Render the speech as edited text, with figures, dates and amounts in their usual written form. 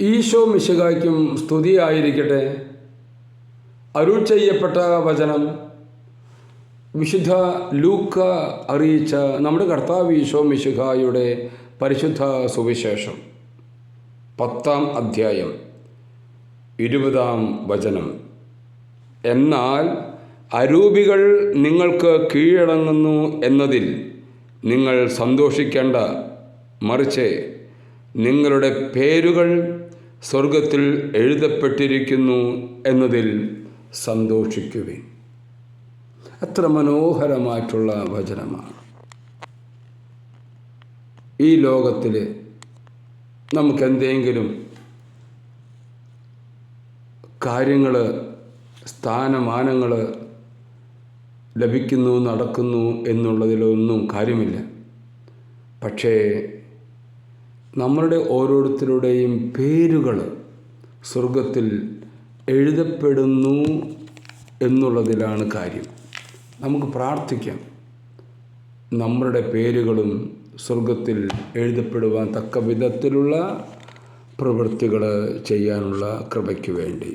ഈശോ മിശിഹായ്ക്കും സ്തുതിയായിരിക്കട്ടെ. അരുൾ ചെയ്യപ്പെട്ട വചനം വിശുദ്ധ ലൂക്ക അറിയിച്ച നമ്മുടെ കർത്താവ് ഈശോ മിശിഹായുടെ പരിശുദ്ധ സുവിശേഷം 10-ാം അധ്യായം 20-ാം വചനം. എന്നാൽ അരൂപികൾ നിങ്ങൾക്ക് കീഴടങ്ങുന്നു എന്നതിൽ നിങ്ങൾ സന്തോഷിക്കേണ്ട, മറിച്ച് നിങ്ങളുടെ പേരുകൾ സ്വർഗത്തിൽ എഴുതപ്പെട്ടിരിക്കുന്നു എന്നതിൽ സന്തോഷിക്കുവിൻ. എത്ര മനോഹരമായിട്ടുള്ള വചനമാണ്. ഈ ലോകത്തിൽ നമുക്കെന്തെങ്കിലും കാര്യങ്ങൾ, സ്ഥാനമാനങ്ങൾ ലഭിക്കുന്നു, നടക്കുന്നു എന്നുള്ളതിലൊന്നും കാര്യമില്ല. പക്ഷേ നമ്മളുടെ ഓരോരുത്തരുടെയും പേരുകൾ സ്വർഗത്തിൽ എഴുതപ്പെടുന്നു എന്നുള്ളതിലാണ് കാര്യം. നമുക്ക് പ്രാർത്ഥിക്കാം, നമ്മളുടെ പേരുകളും സ്വർഗത്തിൽ എഴുതപ്പെടുവാൻ തക്ക വിധത്തിലുള്ള പ്രവൃത്തികൾ ചെയ്യാനുള്ള കൃപയ്ക്ക് വേണ്ടി.